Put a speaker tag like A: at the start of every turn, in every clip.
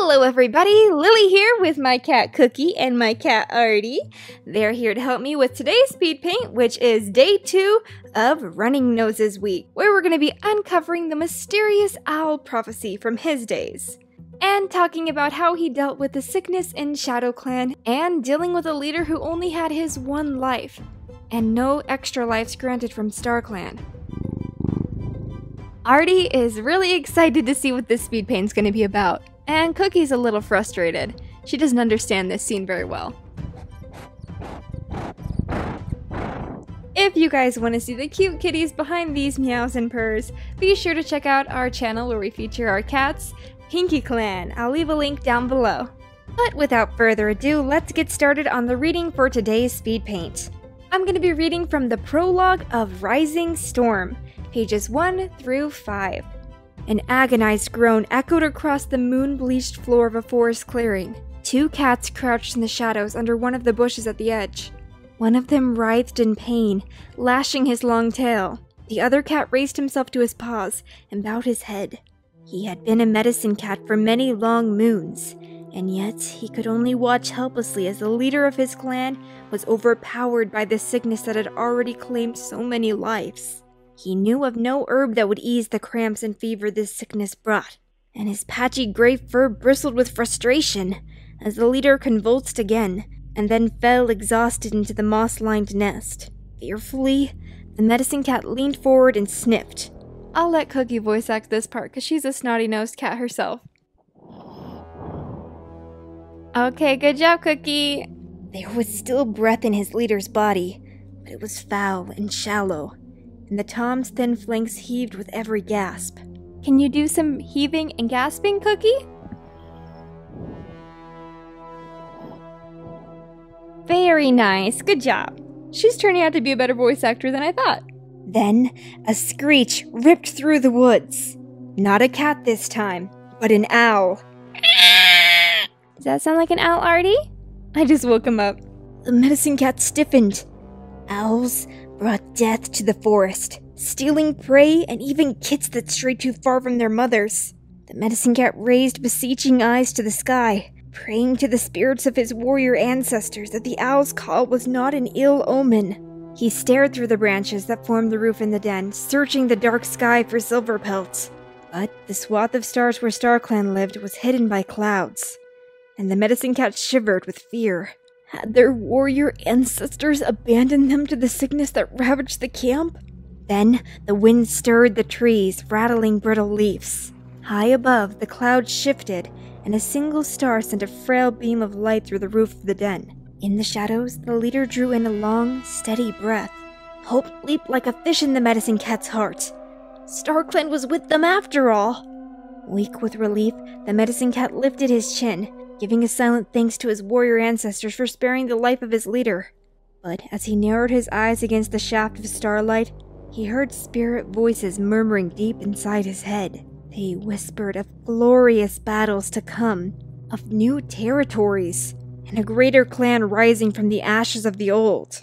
A: Hello everybody, Lily here with my cat Cookie and my cat Artie. They're here to help me with today's speed paint, which is day 2 of Runningnose week, where we're going to be uncovering the mysterious owl prophecy from his days, and talking about how he dealt with the sickness in Shadow Clan, and dealing with a leader who only had his one life, and no extra lives granted from Star Clan. Artie is really excited to see what this speed paint's going to be about. And Cookie's a little frustrated. She doesn't understand this scene very well. If you guys want to see the cute kitties behind these meows and purrs, be sure to check out our channel where we feature our cats, Pinky Clan. I'll leave a link down below. But without further ado, let's get started on the reading for today's speed paint. I'm going to be reading from the prologue of Rising Storm, pages 1 through 5. An agonized groan echoed across the moon-bleached floor of a forest clearing. 2 cats crouched in the shadows under one of the bushes at the edge. One of them writhed in pain, lashing his long tail. The other cat raised himself to his paws and bowed his head. He had been a medicine cat for many long moons, and yet he could only watch helplessly as the leader of his clan was overpowered by the sickness that had already claimed so many lives. He knew of no herb that would ease the cramps and fever this sickness brought, and his patchy gray fur bristled with frustration as the leader convulsed again, and then fell exhausted into the moss-lined nest. Fearfully, the medicine cat leaned forward and sniffed. I'll let Cookie voice act this part because she's a snotty-nosed cat herself. Okay, good job, Cookie! There was still breath in his leader's body, but it was foul and shallow, and the Tom's thin flanks heaved with every gasp. Can you do some heaving and gasping, Cookie? Very nice, good job. She's turning out to be a better voice actor than I thought. Then, a screech ripped through the woods. Not a cat this time, but an owl. Does that sound like an owl, Artie? I just woke him up. The medicine cat stiffened. Owls brought death to the forest, stealing prey and even kids that strayed too far from their mothers. The medicine cat raised beseeching eyes to the sky, praying to the spirits of his warrior ancestors that the owl's call was not an ill omen. He stared through the branches that formed the roof in the den, searching the dark sky for silver pelts. But the swath of stars where Star Clan lived was hidden by clouds, and the medicine cat shivered with fear. Had their warrior ancestors abandoned them to the sickness that ravaged the camp? Then the wind stirred the trees, rattling brittle leaves. High above, the clouds shifted, and a single star sent a frail beam of light through the roof of the den. In the shadows, the leader drew in a long, steady breath. Hope leaped like a fish in the medicine cat's heart. StarClan was with them after all! Weak with relief, the medicine cat lifted his chin, giving a silent thanks to his warrior ancestors for sparing the life of his leader. But as he narrowed his eyes against the shaft of starlight, he heard spirit voices murmuring deep inside his head. They whispered of glorious battles to come, of new territories, and a greater clan rising from the ashes of the old.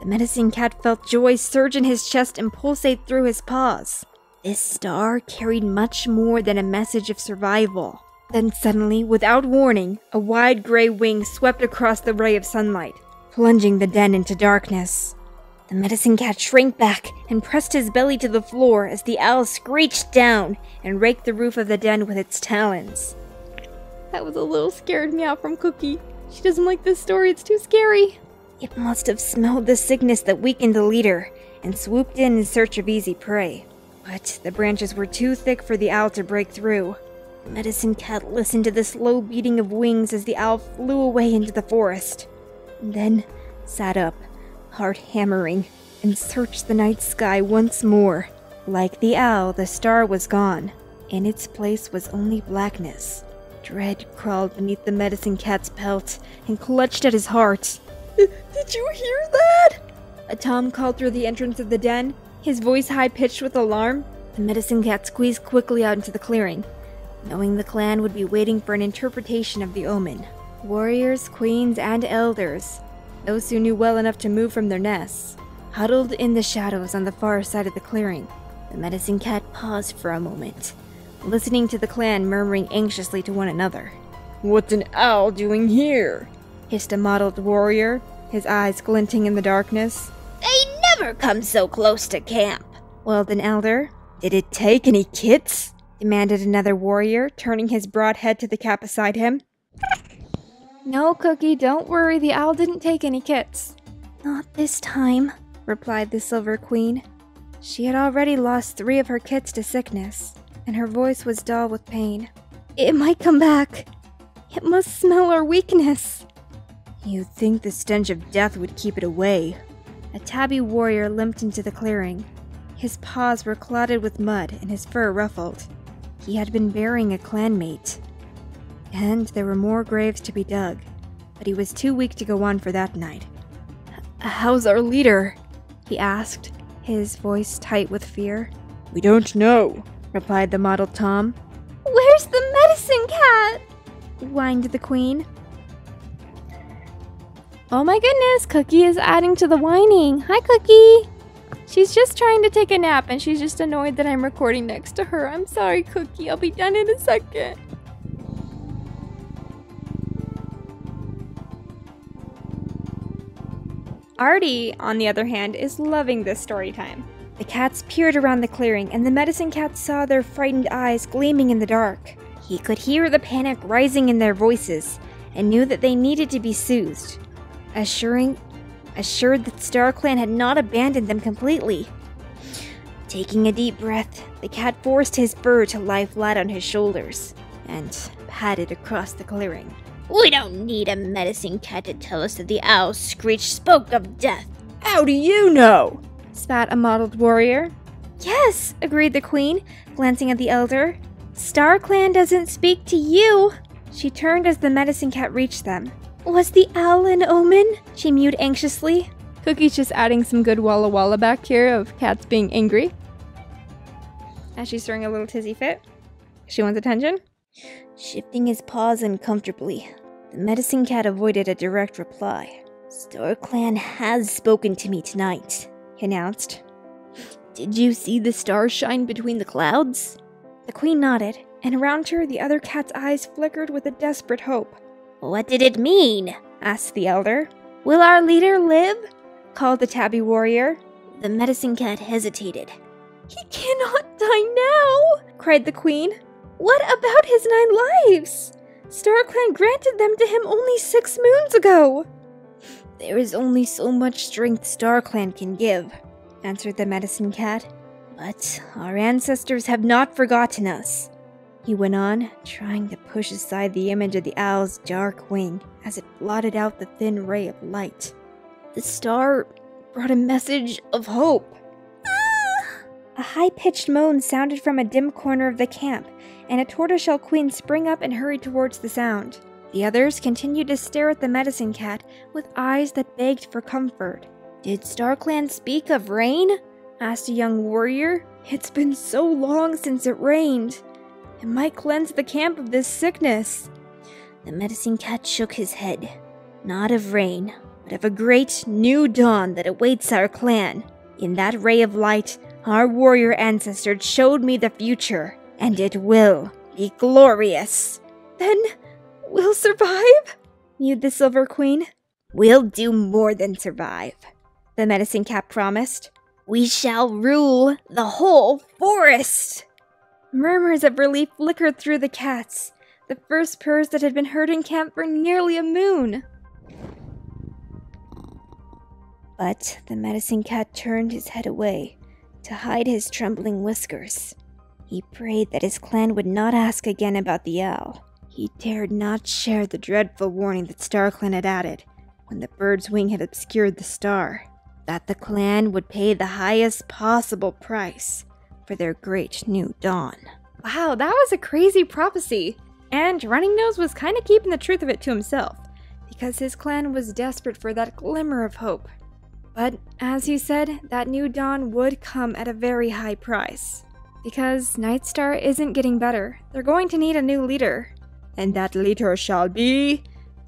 A: The medicine cat felt joy surge in his chest and pulsate through his paws. This star carried much more than a message of survival. Then suddenly, without warning, a wide gray wing swept across the ray of sunlight, plunging the den into darkness. The medicine cat shrank back and pressed his belly to the floor as the owl screeched down and raked the roof of the den with its talons. That was a little scared meow from Cookie. She doesn't like this story, it's too scary. It must have smelled the sickness that weakened the leader and swooped in search of easy prey. But the branches were too thick for the owl to break through. The medicine cat listened to the slow beating of wings as the owl flew away into the forest, and then sat up, heart hammering, and searched the night sky once more. Like the owl, the star was gone. In its place was only blackness. Dread crawled beneath the medicine cat's pelt and clutched at his heart. Did you hear that? A Tom called through the entrance of the den, his voice high-pitched with alarm. The medicine cat squeezed quickly out into the clearing, knowing the clan would be waiting for an interpretation of the omen. Warriors, queens, and elders, those who knew well enough to move from their nests, huddled in the shadows on the far side of the clearing. The medicine cat paused for a moment, listening to the clan murmuring anxiously to one another. What's an owl doing here? Hissed a mottled warrior, his eyes glinting in the darkness.
B: They never come so close to camp,
A: wailed an elder. Did it take any kits? Demanded another warrior, turning his broad head to the cat beside him. No, Cookie, don't worry, the owl didn't take any kits. Not this time, replied the Silver Queen. She had already lost 3 of her kits to sickness, and her voice was dull with pain. It might come back. It must smell our weakness. You'd think the stench of death would keep it away. A tabby warrior limped into the clearing. His paws were clotted with mud and his fur ruffled. He had been burying a clanmate. And there were more graves to be dug, but he was too weak to go on for that night. How's our leader? He asked, his voice tight with fear. We don't know, replied the mottled Tom. Where's the medicine cat? Whined the queen. Oh my goodness, Cookie is adding to the whining. Hi, Cookie. She's just trying to take a nap and she's just annoyed that I'm recording next to her. I'm sorry, Cookie. I'll be done in a second. Artie, on the other hand, is loving this story time. The cats peered around the clearing, and the medicine cat saw their frightened eyes gleaming in the dark. He could hear the panic rising in their voices, and knew that they needed to be soothed. Assured that StarClan had not abandoned them completely. Taking a deep breath, the cat forced his fur to lie flat on his shoulders, and padded across the clearing.
B: We don't need a medicine cat to tell us that the owl Screech spoke of death.
A: How do you know? Spat a mottled warrior. Yes, agreed the queen, glancing at the elder. StarClan doesn't speak to you. She turned as the medicine cat reached them. Was the owl an omen? She mewed anxiously. Cookie's just adding some good Walla Walla back here of cats being angry. As she's throwing a little tizzy fit. She wants attention. Shifting his paws uncomfortably, the medicine cat avoided a direct reply. StarClan has spoken to me tonight, he announced. Did you see the stars shine between the clouds? The queen nodded, and around her the other cat's eyes flickered with a desperate hope.
B: What did it mean?
A: Asked the elder. Will our leader live? Called the tabby warrior. The medicine cat hesitated. He cannot die now, cried the queen. What about his 9 lives? StarClan granted them to him only 6 moons ago. There is only so much strength StarClan can give, answered the medicine cat. But our ancestors have not forgotten us. He went on, trying to push aside the image of the owl's dark wing as it blotted out the thin ray of light. The star brought a message of hope. A high-pitched moan sounded from a dim corner of the camp, and a tortoiseshell queen sprang up and hurried towards the sound. The others continued to stare at the medicine cat with eyes that begged for comfort. Did StarClan speak of rain? Asked a young warrior. It's been so long since it rained. It might cleanse the camp of this sickness. The medicine cat shook his head. Not of rain, but of a great new dawn that awaits our clan. In that ray of light, our warrior ancestor showed me the future, and it will be glorious. Then we'll survive? Mewed the Silver Queen. We'll do more than survive, the medicine cat promised. We shall rule the whole forest. Murmurs of relief flickered through the cats, the first purrs that had been heard in camp for nearly a moon. But the medicine cat turned his head away to hide his trembling whiskers. He prayed that his clan would not ask again about the owl. He dared not share the dreadful warning that StarClan had added when the bird's wing had obscured the star, that the clan would pay the highest possible price for their great new dawn. Wow, that was a crazy prophecy. And Runningnose was kind of keeping the truth of it to himself, because his clan was desperate for that glimmer of hope. But, as he said, that new dawn would come at a very high price. Because Nightstar isn't getting better. They're going to need a new leader. And that leader shall be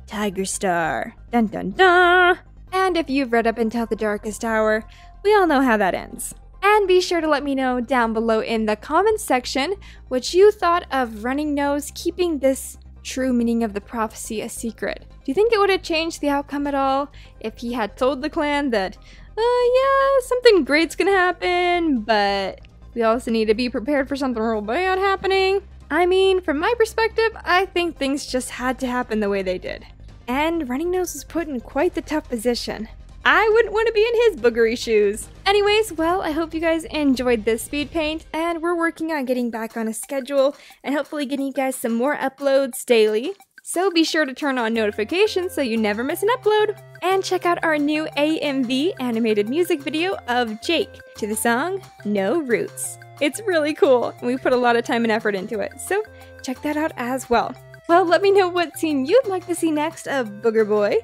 A: Tigerstar. Dun dun dun! And if you've read up until the darkest hour, we all know how that ends. And be sure to let me know down below in the comments section what you thought of Runningnose keeping this true meaning of the prophecy a secret. Do you think it would have changed the outcome at all if he had told the clan that, yeah, something great's gonna happen, but we also need to be prepared for something real bad happening? I mean, from my perspective, I think things just had to happen the way they did. And Runningnose was put in quite the tough position. I wouldn't want to be in his boogery shoes. Anyways, well, I hope you guys enjoyed this speed paint, and we're working on getting back on a schedule and hopefully getting you guys some more uploads daily. So be sure to turn on notifications so you never miss an upload. And check out our new AMV animated music video of Jake to the song No Roots. It's really cool, and we put a lot of time and effort into it, so check that out as well. Well, let me know what scene you'd like to see next of Booger Boy,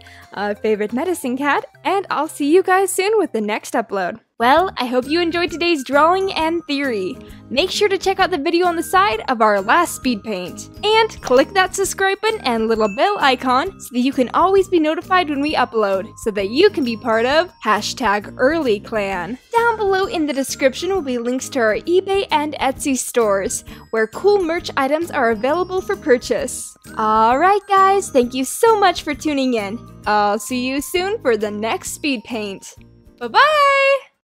A: favorite medicine cat, and I'll see you guys soon with the next upload. Well, I hope you enjoyed today's drawing and theory. Make sure to check out the video on the side of our last speed paint. And click that subscribe button and little bell icon so that you can always be notified when we upload, so that you can be part of #EarlyClan. Down below in the description will be links to our eBay and Etsy stores, where cool merch items are available for purchase. Alright guys, thank you so much for tuning in. I'll see you soon for the next speed paint. Bye-bye!